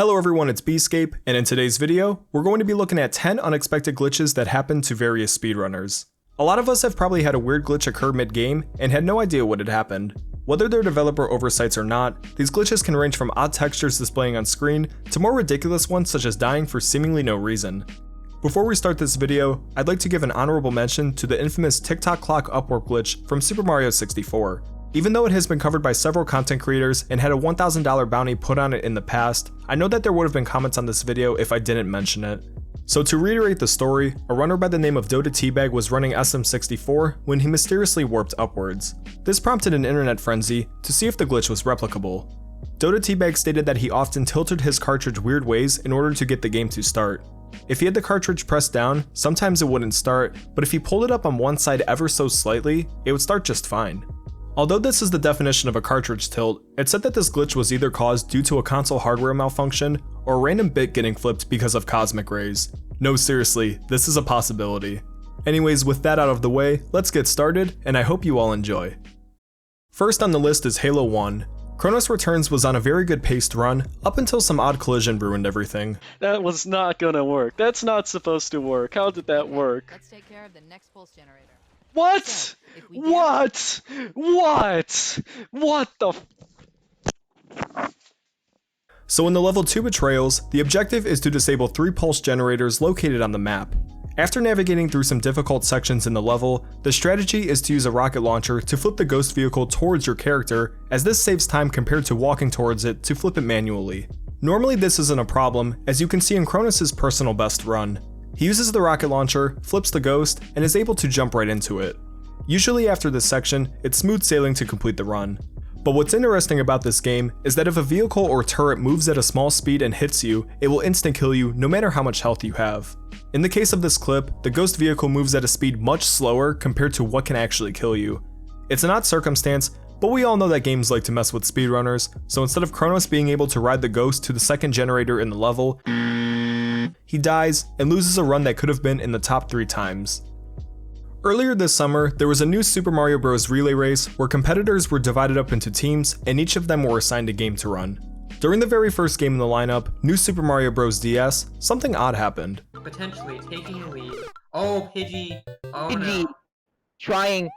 Hello everyone, it's EZScape, and in today's video, we're going to be looking at 10 unexpected glitches that happen to various speedrunners. A lot of us have probably had a weird glitch occur mid-game and had no idea what had happened. Whether they're developer oversights or not, these glitches can range from odd textures displaying on screen to more ridiculous ones such as dying for seemingly no reason. Before we start this video, I'd like to give an honorable mention to the infamous TikTok clock upwarp glitch from Super Mario 64. Even though it has been covered by several content creators and had a $1,000 bounty put on it in the past, I know that there would have been comments on this video if I didn't mention it. So to reiterate the story, a runner by the name of DotaTeabag was running SM64 when he mysteriously warped upwards. This prompted an internet frenzy to see if the glitch was replicable. DotaTeabag stated that he often tilted his cartridge weird ways in order to get the game to start. If he had the cartridge pressed down, sometimes it wouldn't start, but if he pulled it up on one side ever so slightly, it would start just fine. Although this is the definition of a cartridge tilt, it said that this glitch was either caused due to a console hardware malfunction or a random bit getting flipped because of cosmic rays. No, seriously, this is a possibility. Anyways, with that out of the way, let's get started, and I hope you all enjoy. First on the list is Halo 1. ChronosReturns was on a very good paced run, up until some odd collision ruined everything. That was not gonna work. That's not supposed to work. How did that work? Let's take care of the next pulse generator. What? So, What? What the f— So in the level 2 Betrayals, the objective is to disable 3 pulse generators located on the map. After navigating through some difficult sections in the level, the strategy is to use a rocket launcher to flip the ghost vehicle towards your character, as this saves time compared to walking towards it to flip it manually. Normally this isn't a problem, as you can see in Kronos' personal best run. He uses the rocket launcher, flips the ghost, and is able to jump right into it. Usually after this section, it's smooth sailing to complete the run. But what's interesting about this game is that if a vehicle or turret moves at a small speed and hits you, it will instant kill you no matter how much health you have. In the case of this clip, the ghost vehicle moves at a speed much slower compared to what can actually kill you. It's an odd circumstance, but we all know that games like to mess with speedrunners, so instead of Kronos being able to ride the ghost to the second generator in the level, he dies and loses a run that could have been in the top 3 times. Earlier this summer, there was a new Super Mario Bros. Relay race where competitors were divided up into teams and each of them were assigned a game to run. During the very first game in the lineup, New Super Mario Bros. DS, something odd happened. Potentially taking the lead. Oh, Pidgey. Oh, Pidgey no. trying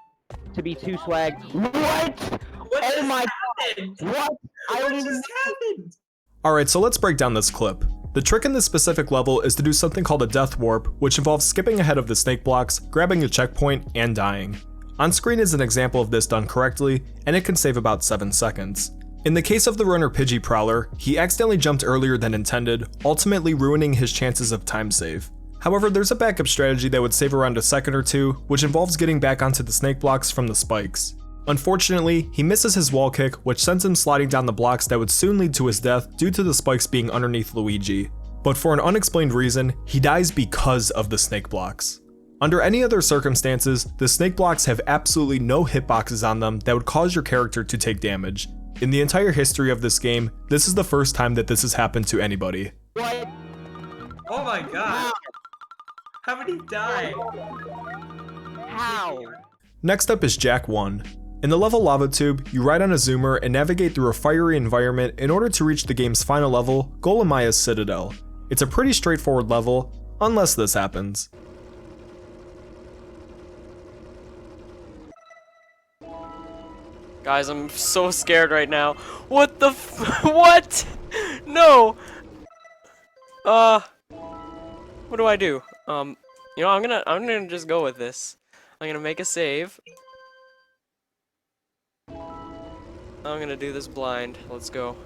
to be too swag. What? What Oh just my happened? God. What? I What don't even just happened? Alright, so let's break down this clip. The trick in this specific level is to do something called a death warp, which involves skipping ahead of the snake blocks, grabbing a checkpoint, and dying. On screen is an example of this done correctly, and it can save about 7 seconds. In the case of the runner PidgeyProwler, he accidentally jumped earlier than intended, ultimately ruining his chances of time save. However, there's a backup strategy that would save around a second or two, which involves getting back onto the snake blocks from the spikes. Unfortunately, he misses his wall kick, which sends him sliding down the blocks that would soon lead to his death due to the spikes being underneath Luigi. But for an unexplained reason, he dies because of the snake blocks. Under any other circumstances, the snake blocks have absolutely no hitboxes on them that would cause your character to take damage. In the entire history of this game, this is the first time that this has happened to anybody. What? Oh my god. How did he die? How? Next up is Jack 1. In the level Lava Tube, you ride on a zoomer and navigate through a fiery environment in order to reach the game's final level, Golemaya's Citadel. It's a pretty straightforward level, unless this happens. Guys, I'm so scared right now. What the f— what? No! What do I do? You know, I'm gonna just go with this. I'm gonna make a save. I'm gonna do this blind. Let's go.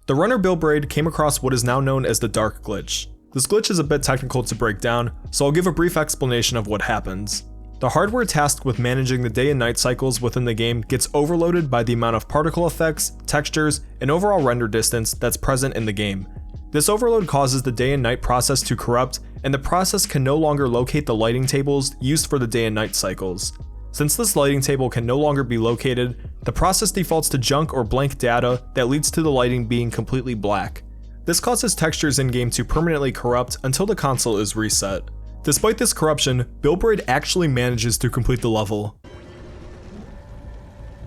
The runner Billbraid came across what is now known as the Dark Glitch. This glitch is a bit technical to break down, so I'll give a brief explanation of what happens. The hardware tasked with managing the day and night cycles within the game gets overloaded by the amount of particle effects, textures, and overall render distance that's present in the game. This overload causes the day and night process to corrupt, and the process can no longer locate the lighting tables used for the day and night cycles. Since this lighting table can no longer be located, the process defaults to junk or blank data that leads to the lighting being completely black. This causes textures in-game to permanently corrupt until the console is reset. Despite this corruption, Billbraid actually manages to complete the level.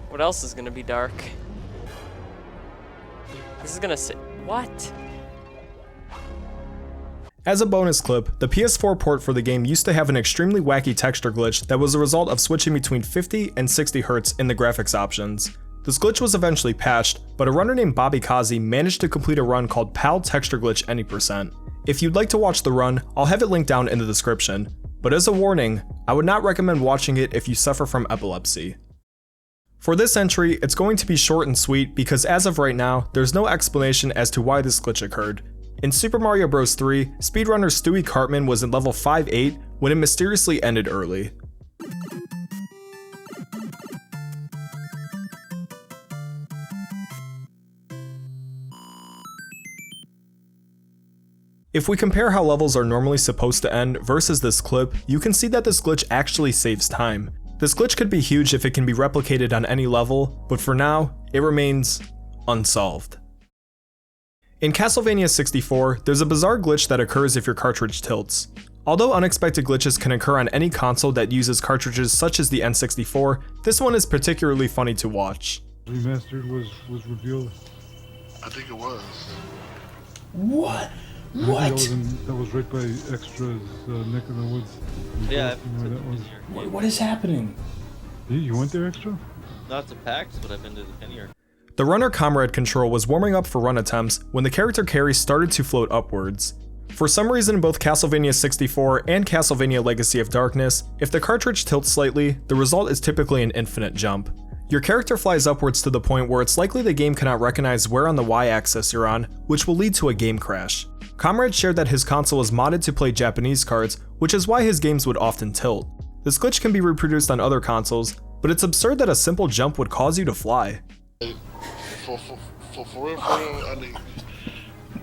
What else is gonna be dark? This is gonna sit— what? As a bonus clip, the PS4 port for the game used to have an extremely wacky texture glitch that was a result of switching between 50 and 60 Hz in the graphics options. This glitch was eventually patched, but a runner named Bobbykaze managed to complete a run called PAL Texture Glitch Any%. If you'd like to watch the run, I'll have it linked down in the description, but as a warning, I would not recommend watching it if you suffer from epilepsy. For this entry, it's going to be short and sweet because as of right now, there's no explanation as to why this glitch occurred. In Super Mario Bros. 3, speedrunner Stewie Cartman was in level 5-8 when it mysteriously ended early. If we compare how levels are normally supposed to end versus this clip, you can see that this glitch actually saves time. This glitch could be huge if it can be replicated on any level, but for now, it remains unsolved. In Castlevania 64, there's a bizarre glitch that occurs if your cartridge tilts. Although unexpected glitches can occur on any console that uses cartridges such as the N64, this one is particularly funny to watch. Remastered was revealed. I think it was. What? That was right by Extra's neck of the woods. Yeah. What is happening? You went there, Extra? Not to PAX, but I've been to the Penny Arcade. The runner KomradeKontroll was warming up for run attempts when the character carry started to float upwards. For some reason in both Castlevania 64 and Castlevania Legacy of Darkness, if the cartridge tilts slightly, the result is typically an infinite jump. Your character flies upwards to the point where it's likely the game cannot recognize where on the Y-axis you're on, which will lead to a game crash. Komrade shared that his console is modded to play Japanese cards, which is why his games would often tilt. This glitch can be reproduced on other consoles, but it's absurd that a simple jump would cause you to fly. For real, I mean,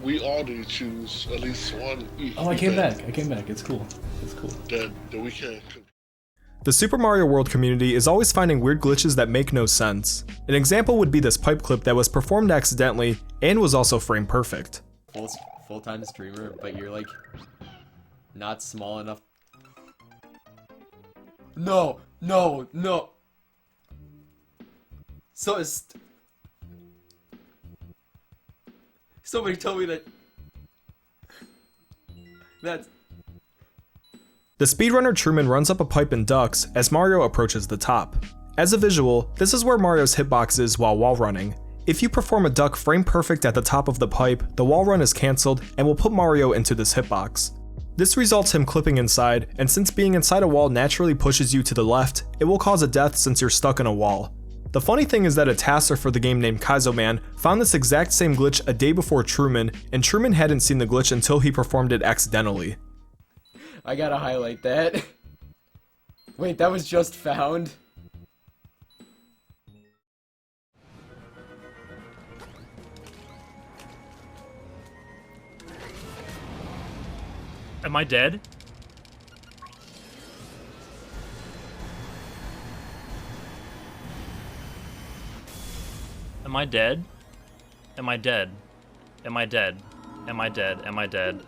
we all do choose at least one. Oh, I came back. It's cool. That we can. The Super Mario World community is always finding weird glitches that make no sense. An example would be this pipe clip that was performed accidentally and was also frame perfect. Full-time streamer, but you're like not small enough. No. So somebody told me that's. The speedrunner Truman runs up a pipe and ducks as Mario approaches the top. As a visual, this is where Mario's hitbox is while wall running. If you perform a duck frame perfect at the top of the pipe, the wall run is cancelled and will put Mario into this hitbox. This results him clipping inside, and since being inside a wall naturally pushes you to the left, it will cause a death since you're stuck in a wall. The funny thing is that a taster for the game named Kaizoman found this exact same glitch a day before Truman, and Truman hadn't seen the glitch until he performed it accidentally. I gotta highlight that. Wait, that was just found? Am I dead? Am I dead? Am I dead? Am I dead? Am I dead? Am I dead?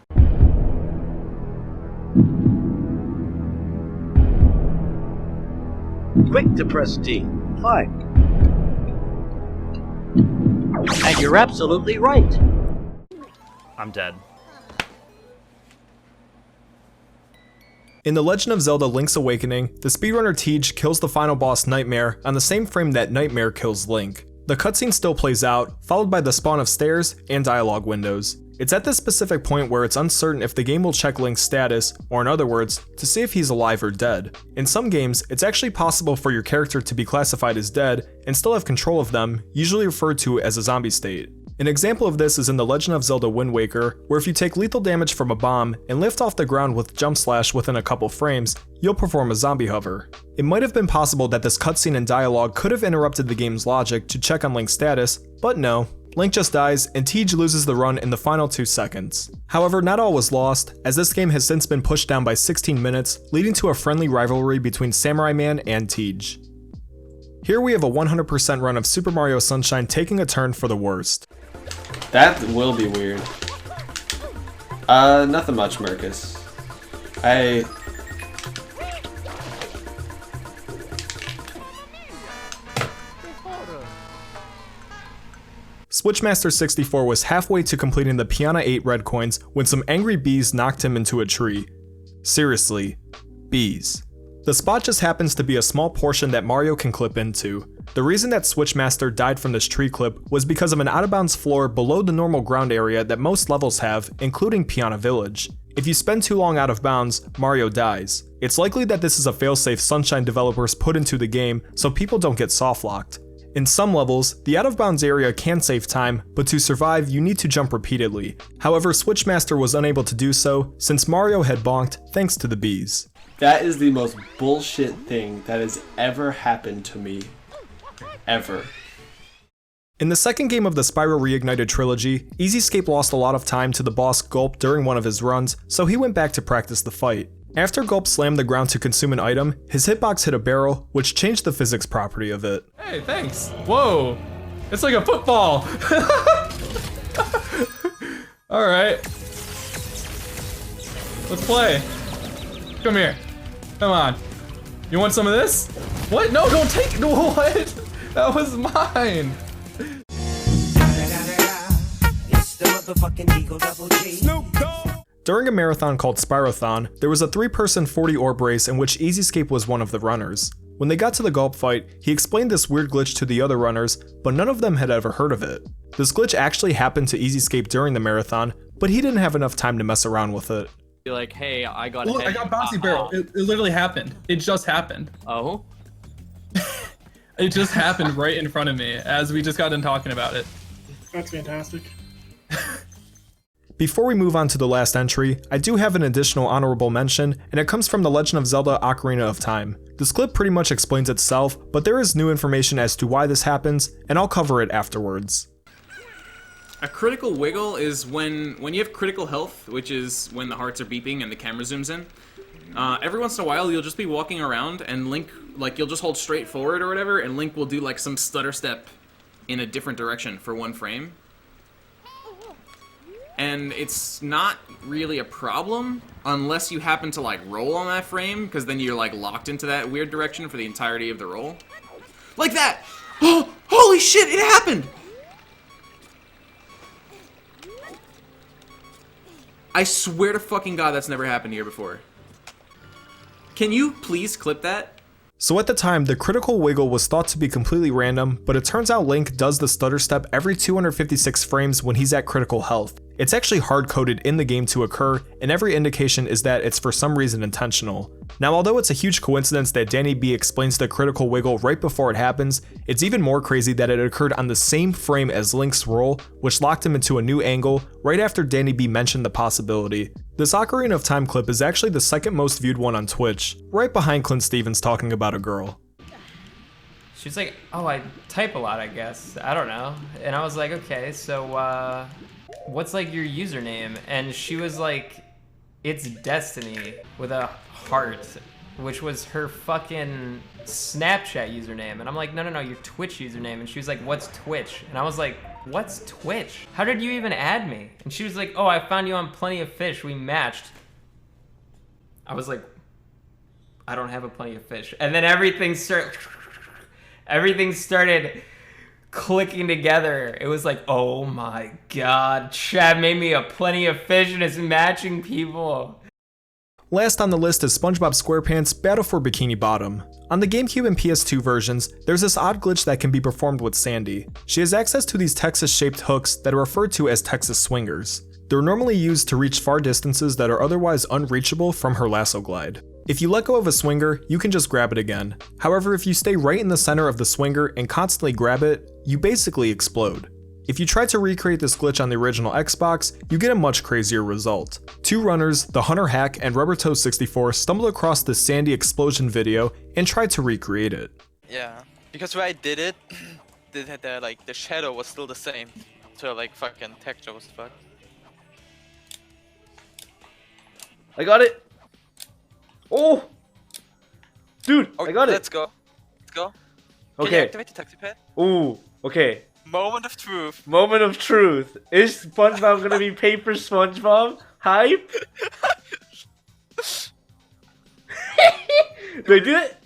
Quick to press D. Fine. And you're absolutely right. I'm dead. In The Legend of Zelda Link's Awakening, the speedrunner Tej kills the final boss Nightmare on the same frame that Nightmare kills Link. The cutscene still plays out, followed by the spawn of stairs and dialogue windows. It's at this specific point where it's uncertain if the game will check Link's status, or in other words, to see if he's alive or dead. In some games, it's actually possible for your character to be classified as dead and still have control of them, usually referred to as a zombie state. An example of this is in The Legend of Zelda Wind Waker, where if you take lethal damage from a bomb and lift off the ground with jump slash within a couple frames, you'll perform a zombie hover. It might have been possible that this cutscene and dialogue could have interrupted the game's logic to check on Link's status, but no. Link just dies, and Tej loses the run in the final 2 seconds. However, not all was lost, as this game has since been pushed down by 16 minutes, leading to a friendly rivalry between Samurai Man and Tej. Here we have a 100% run of Super Mario Sunshine taking a turn for the worst. That will be weird. Nothing much, Marcus. Switchmaster64 was halfway to completing the Piana 8 red coins when some angry bees knocked him into a tree. Seriously, bees. The spot just happens to be a small portion that Mario can clip into. The reason that Switchmaster died from this tree clip was because of an out-of-bounds floor below the normal ground area that most levels have, including Piana Village. If you spend too long out of bounds, Mario dies. It's likely that this is a failsafe Sunshine developers put into the game so people don't get soft-locked. In some levels, the out-of-bounds area can save time, but to survive, you need to jump repeatedly. However, Switchmaster was unable to do so, since Mario had bonked thanks to the bees. That is the most bullshit thing that has ever happened to me. Ever. In the second game of the Spyro Reignited trilogy, EZScape lost a lot of time to the boss Gulp during one of his runs, so he went back to practice the fight. After Gulp slammed the ground to consume an item, his hitbox hit a barrel, which changed the physics property of it. Hey, thanks. Whoa. It's like a football. Alright. Let's play. Come here. Come on. You want some of this? What? No, don't take it. What? That was mine. During a marathon called Spyrothon, there was a 3-person 40 orb race in which EZScape was one of the runners. When they got to the Gulp fight, he explained this weird glitch to the other runners, but none of them had ever heard of it. This glitch actually happened to EZScape during the marathon, but he didn't have enough time to mess around with it. Be like, hey, I got Look, I got bouncy barrel. It literally happened. It just happened. Oh? It just happened right in front of me as we just got done talking about it. That's fantastic. Before we move on to the last entry, I do have an additional honorable mention, and it comes from The Legend of Zelda Ocarina of Time. This clip pretty much explains itself, but there is new information as to why this happens, and I'll cover it afterwards. A critical wiggle is when you have critical health, which is when the hearts are beeping and the camera zooms in. Every once in a while, you'll just be walking around and Link, like, you'll just hold straight forward or whatever, and Link will do like some stutter step in a different direction for one frame. And it's not really a problem unless you happen to like roll on that frame, because then you're like locked into that weird direction for the entirety of the roll. Like that! Oh, holy shit, it happened! I swear to fucking God that's never happened here before. Can you please clip that? So at the time, the critical wiggle was thought to be completely random, but it turns out Link does the stutter step every 256 frames when he's at critical health. It's actually hard-coded in the game to occur, and every indication is that it's for some reason intentional. Now, although it's a huge coincidence that Danny B explains the critical wiggle right before it happens, it's even more crazy that it occurred on the same frame as Link's roll, which locked him into a new angle right after Danny B mentioned the possibility. This Ocarina of Time clip is actually the second most viewed one on Twitch, right behind Clint Stevens talking about a girl. She's like, oh, I type a lot, I guess. I don't know. And I was like, okay, so, what's like your username? And she was like, it's Destiny with a heart, which was her fucking Snapchat username. And I'm like, no, your Twitch username. And she was like, what's Twitch? And I was like, what's Twitch? How did you even add me? And she was like, oh, I found you on Plenty of Fish. We matched. I was like, I don't have a Plenty of Fish. And then everything started clicking together. It was like, oh my God, Chad made me a Plenty of Fish and is matching people. Last on the list is SpongeBob SquarePants Battle for Bikini Bottom. On the GameCube and PS2 versions, there's this odd glitch that can be performed with Sandy. She has access to these Texas-shaped hooks that are referred to as Texas swingers. They're normally used to reach far distances that are otherwise unreachable from her lasso glide. If you let go of a swinger, you can just grab it again. However, if you stay right in the center of the swinger and constantly grab it, you basically explode. If you try to recreate this glitch on the original Xbox, you get a much crazier result. Two runners, the Hunter Hack and RubberToes64, stumbled across this Sandy explosion video and tried to recreate it. Yeah, because when I did it, the shadow was still the same. So like fucking texture was fucked. I got it! Oh! Dude, okay, I got it! Let's go. Let's go. Okay. Can you activate the taxi pad? Ooh, okay. Moment of truth. Moment of truth. Is SpongeBob gonna be Paper SpongeBob? Hype? Do I do it?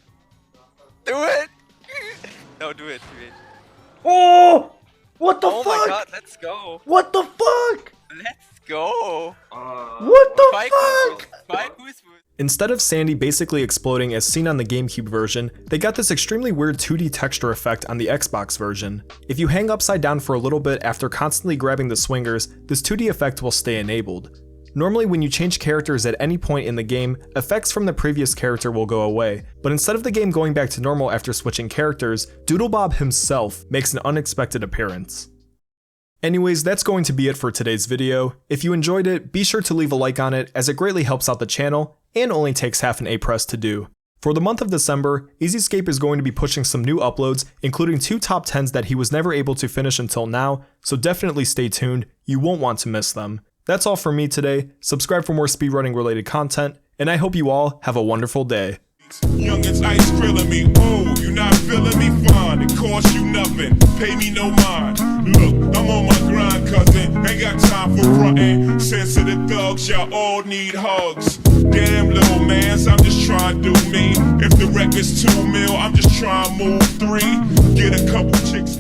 Do it! No, do it, do it. Oh! What the Oh fuck? my god, let's go. What the fuck? Let's go. What the fuck? Instead of Sandy basically exploding as seen on the GameCube version, they got this extremely weird 2D texture effect on the Xbox version. If you hang upside down for a little bit after constantly grabbing the swingers, this 2D effect will stay enabled. Normally when you change characters at any point in the game, effects from the previous character will go away, but instead of the game going back to normal after switching characters, Doodlebob himself makes an unexpected appearance. Anyways, that's going to be it for today's video. If you enjoyed it, be sure to leave a like on it as it greatly helps out the channel and only takes half an A press to do. For the month of December, EZScape is going to be pushing some new uploads, including 2 top 10s that he was never able to finish until now, so definitely stay tuned, you won't want to miss them. That's all from me today, subscribe for more speedrunning related content, and I hope you all have a wonderful day. Youngins ice grilling me, oh, you not feeling me? Fine, it costs you nothing, pay me no mind. Look, I'm on my grind, cousin, ain't got time for frontin'. Sensitive thugs, y'all all need hugs. Damn little mans, I'm just trying to do me. If the record's 2 mil, I'm just trying to move 3. Get a couple chicks.